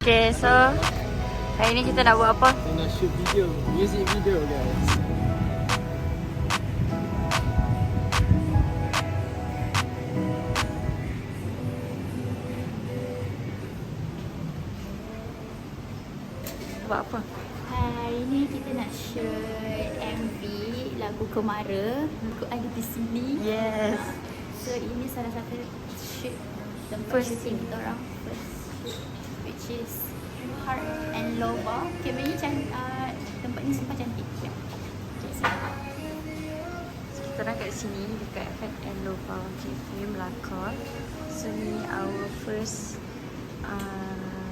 Okay, so hari ni kita nak buat apa? Kita nak shoot video, music video guys. Buat apa? Hari ni kita nak shoot MV lagu Kemara. Lagu ada di sini. Yes. So ini salah satu shoot tempat First shooting kita orang first shoot, which is Heart and Lova. Kameranya tempat ni super cantik. Okay, so. So, kita orang kat sini dekat Heart and Lova Cafe Melaka. So ni our first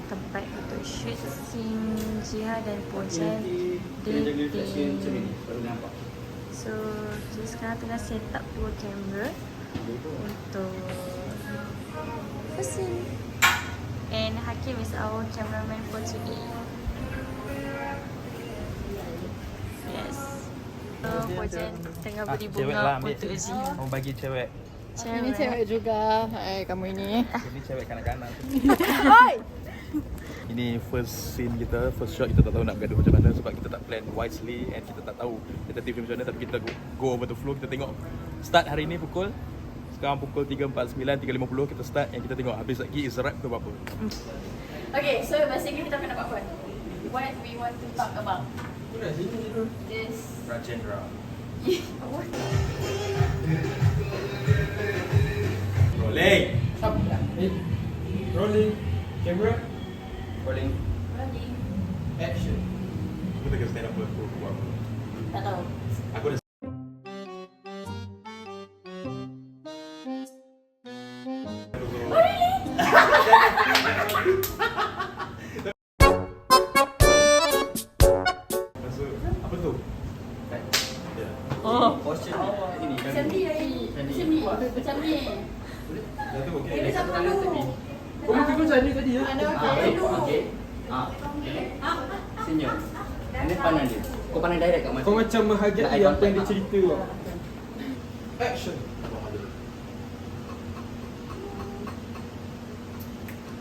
tempat untuk shoot scene Jiha dan Pojan dating. So kita sekarang tengah set up dua kamera untuk first scene. And Hakim is our cameraman for today. Yes. So Pojan tengah beri bunga untuk Jiha. Mau bagi cewek. Ini cewek juga. Kamu ini. Ini cewek kanak-kanak. Hai. Ini first scene kita, first shot. Kita tak tahu nak bergaduh macam mana sebab kita tak plan wisely and kita tak tahu detektif macam mana, tapi kita go over the flow. Kita tengok start hari ni sekarang pukul 3.49, 3.50 kita start and kita tengok habis lagi is wrap ke apa. Okay, so basically kita akan buat apa? What we want to talk about? This Rajendra. What? Rolling. Rolling. Camera. Rolling. Rolling. Action. Aku tengah stand up buat apa. Tak tahu. Aku dah apa tu? Oh. Posture ini kan. Macam ni. Macam ni. Dah tu okey. Ini sama dulu. Kau tengok macam ni tadi ya? Okey. Senyum. Ini pandang dia. Kau pandang direct kat mata. Kau macam menghargai apa yang dia cerita. Action.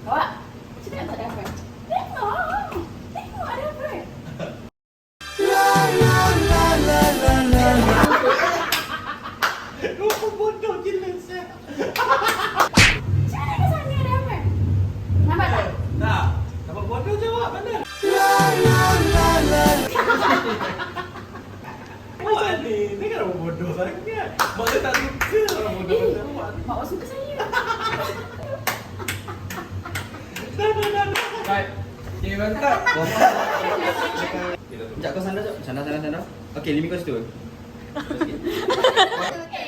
Awak. Cakap tak ada apa. Tengok ada apa. Kau bodoh gila saya. Cakap ke sana ada apa. Nampak tak? Tak. Nampak bodoh jawab mana? Macam ni. Ni kan orang bodoh sangat. Mak saya tak suka orang bodoh macam awak. Mak awak suka saya. Dah. Right. Okay, mantap. Sekejap kau sandar jap. Sandar. Okey, limit kau situ.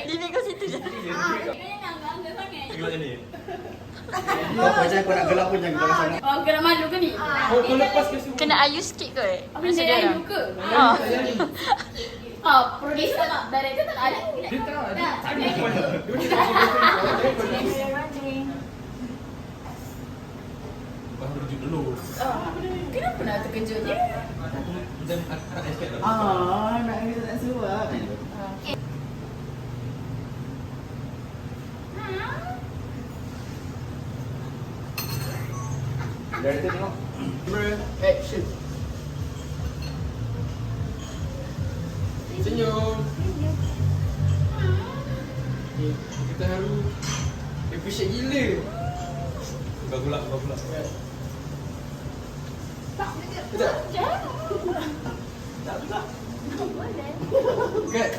Living kat situ je. Dia nak bangga sangat. Gelap macam ni. Kau macam kau nak gelap pun jangan gelap sangat. Oh, kena malu ke ni? Kau lepas ke semua. Kena ayu sikit ke? Apa dia ayu ke? Oh. Oh, producer tak, director tak ada. Dia tak ada. Lepas tu rujuk dulu. Kenapa nak terkejut je? Dan nak expect lah. Nak kita tak suap. Director tengok. Camera. Action. Senyum. Kita harus appreciate gila. Bagulak. Sekejap. Cut.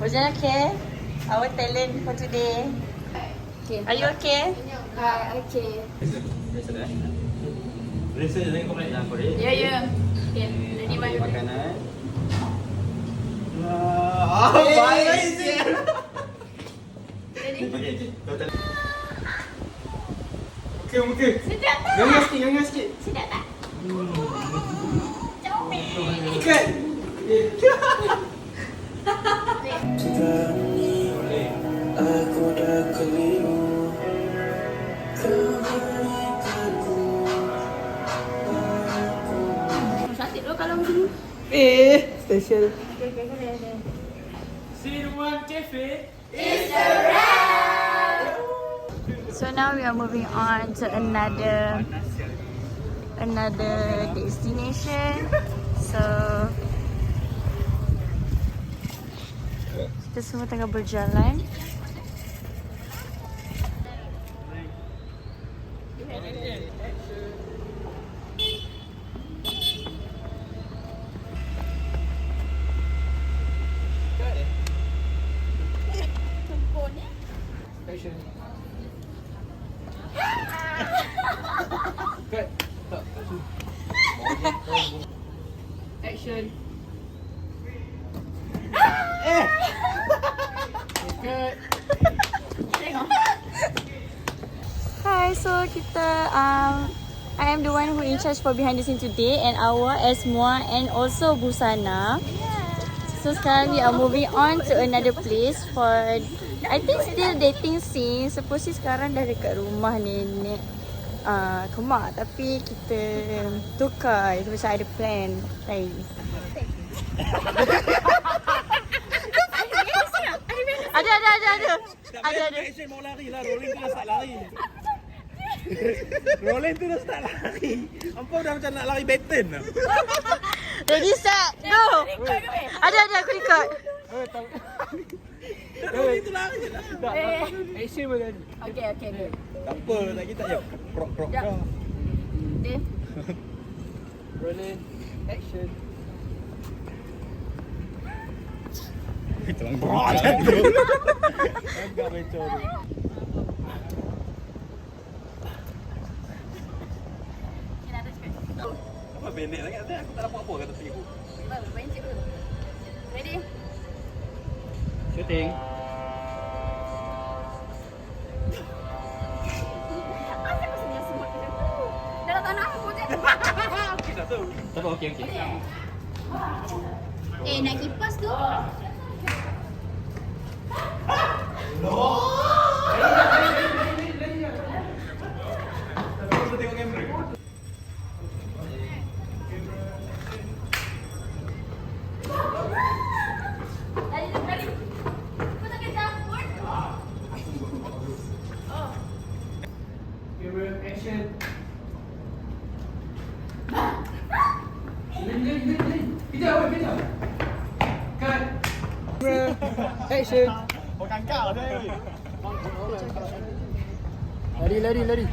Pojan okay? Our talent for today. Okay. Are you okay? Okay. Rasa je tengok komplek. Yang korek. Ya. Okay, ready mana? Makanan. Baik je. Ready? Okey. Kau tak. Okey. Sedap tak? Gangan sikit. Sedap tak? Comel. Cut. Aku dah keliru. Cantik tu kalau macam ni. Special. Okay. Siruan Cafe. So now we are moving on to another another destination. So kita semua tengah berjalan. Action. Hi, so kita I am the one who in charge for behind the scene today, and Awa, Esmoa and also Busana. So sekarang we are moving on to another place for I think still dating scene. Supposedly sekarang dah dekat rumah nenek Kemak, tapi kita tukar. Itu macam ada plan lain. Ada. Action mau lari lah, Rolling tu dah start lari. Rolling tu dah start lari. Ampau dah macam nak lari baton dah. Ready, set, go! Ada, aku record. Rolling tu lari je lah. Action boleh. Okay. Tak apa, tak kita je prok dah. Okay. Rolling. Action. Macam tu. Agak bencor tu. Apa pendek sangat tu? Aku tak dapat apa kat tepi aku. Ready? Shooting. Asal kau senyum semua macam tu? Dalam tanah aku je. Okey dah tu. Tak apa, okey. Nak kipas tu. Aku tengok kamera. Lari. Kau tak kena campur. Camera action. Kejap. Cut. Camera action. Lari.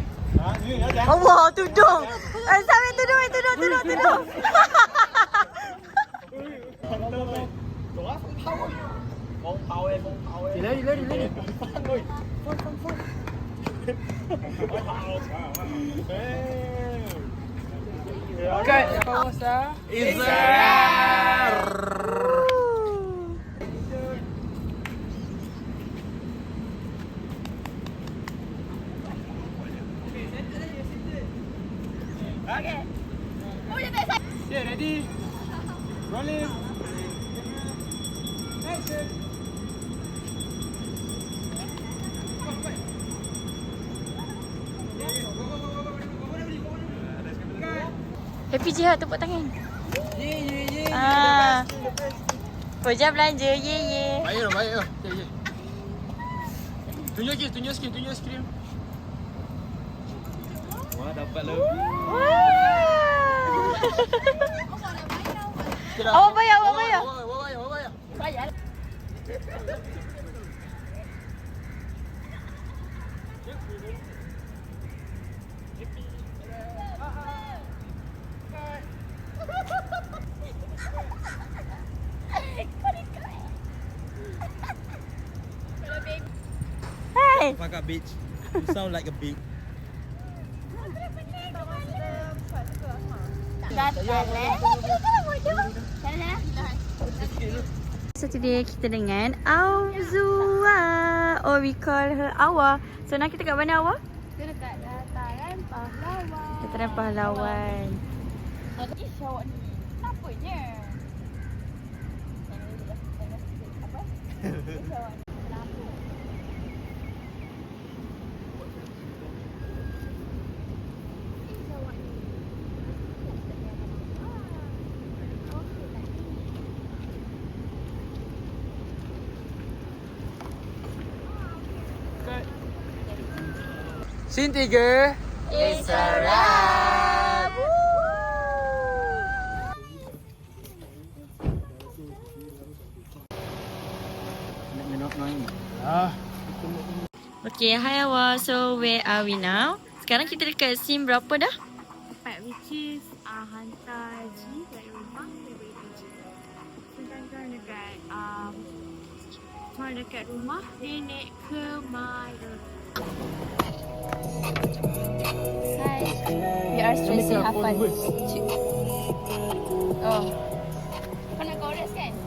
Allah, tudung. Sampai tudung. Lari. Cut. Pausa. Okay. Oh, ya tak. Okay, ready. Rolling. Action. Happy Jihad, tepuk tangan. Pojah belanja, ye. Baik lah. Tunjuk skrin. Wah, dapat lebih. Awak bayar. Bayar. Hai. Fuck up, bitch. You sound like a bitch. So today kita dengan Auzua, or we call her Awa. So nak kita kat mana, Awa? Dia dekat dataran pahlawan. Dataran Pahlawan. Tadi awak ni apanya? Apa? Awak ni kenapa? Scene 3. It's a wrap. Okay, hi Awa. So where are we now? Sekarang kita dekat scene berapa dah? Tempat which is hantar G kat rumah daripada G. Sedangkan dekat rumah nenek Kemara. Hi. We are stressing Hafan. Oh. Kau nak chorus kan?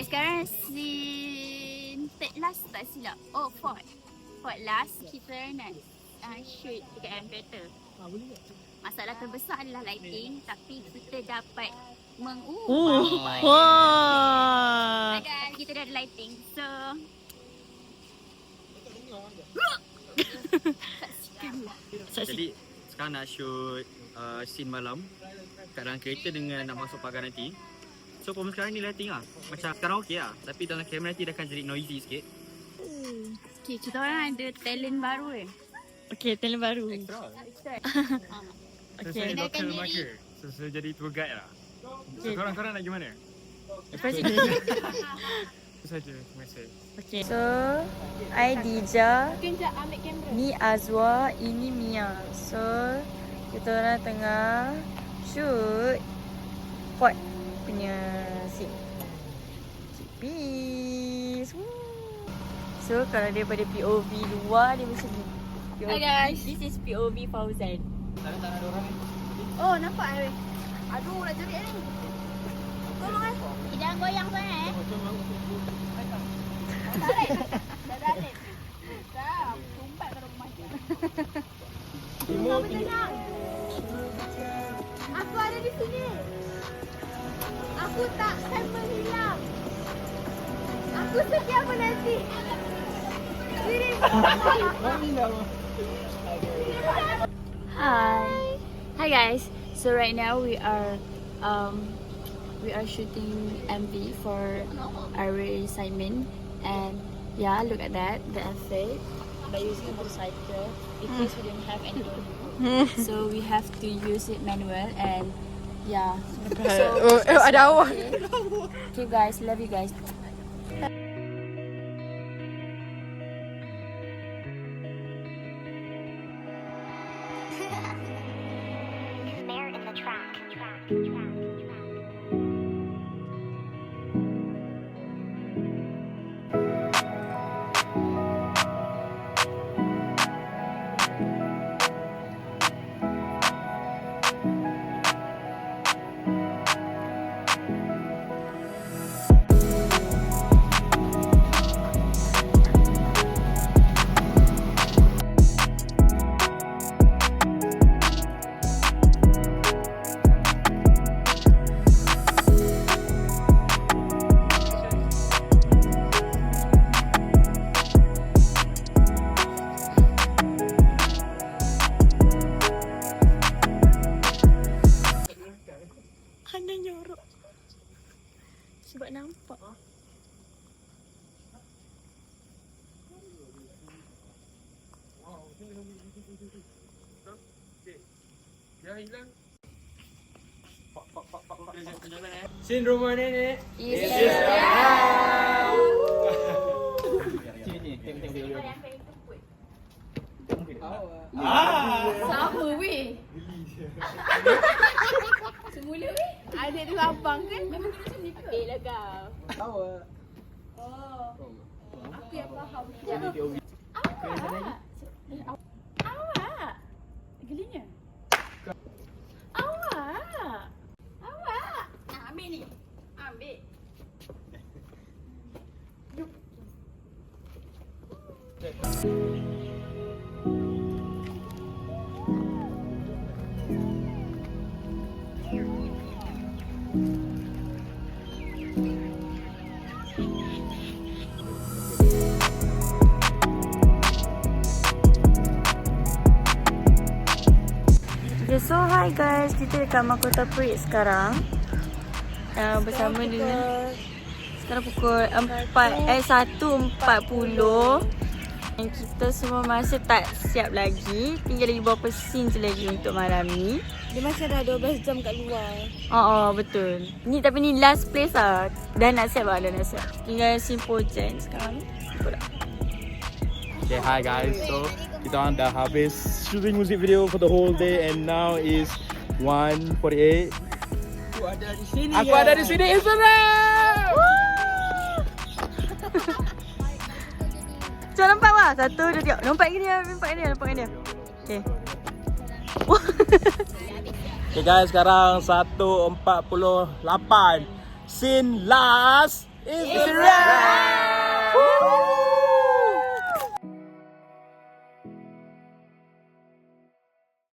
Sekarang scene third last tak silap. Oh, fourth. Fourth last kita nak shoot dekat amphitheater. Masalah terbesar adalah lighting, tapi kita dapat Wah. kan kita dah ada lighting. So Jadi sekarang nak shoot scene malam kat dalam kereta dengan nak masuk pagar nanti. So problem sekarang ni lighting lah. Macam sekarang okey lah, tapi dalam kamera nanti dia akan jadi noisy sikit. okay, kita orang ada talent baru Okay, talent baru. So Okay. saya doktor lembaga. So saya jadi tour guide lah. So Okay. korang nak gimana? Lepas ni. Itu saja, terima kasih. Okay. So, I Dija, ni Azwa, ini Mia. So, kita orang tengah shoot Ford punya scene. Cheese. So, kalau daripada POV luar, dia macam ni. POV, Hi guys. This is POV Fauzan. Oh, nampak aduh, nak jerit ni. Tolong jangan goyang sangat Dah balik. Dah, tumpat kat rumah. Kamu tenang. Aku ada di sini. Aku takkan menghilang. Aku setia menanti. Hi guys. So right now we are shooting MV for our assignment, and yeah, look at that, the effect by using a motorcycle because we didn't have any so we have to use it manual, and yeah. So ada awak. okay guys, love you guys. Hana nyorok. Sebab nampak. Dah hilang. Scene rumah nenek. Sama weh. Semula weh. Adik tu abang kan? Memang macam ni ke? Adik lah kau. Awak. Oh. Aku yang faham. Awak. Awak. Gelinya. Awak. Awak. Nah, ambil ni. Ambil. Okay, so hi guys, kita dekat Mahkota Perik sekarang bersama dengan sekarang pukul 1.40 dan kita semua masih tak siap lagi, tinggal lagi beberapa scene je lagi untuk malam ni. Dia macam dah 12 jam kat luar. Betul. Tapi ni last place lah. Dah nak siap lah, dah nak siap. Tinggal Simple Jen sekarang. Okay, hi guys. So, kita orang dah habis shooting music video for the whole day and now is 1:48. Aku ada di sini Instagram. Cuba nampak lah. 1, 2, 3. Nampak ke dia? Nampak dia. Okay. Okay guys, sekarang 1:48. Scene last is right.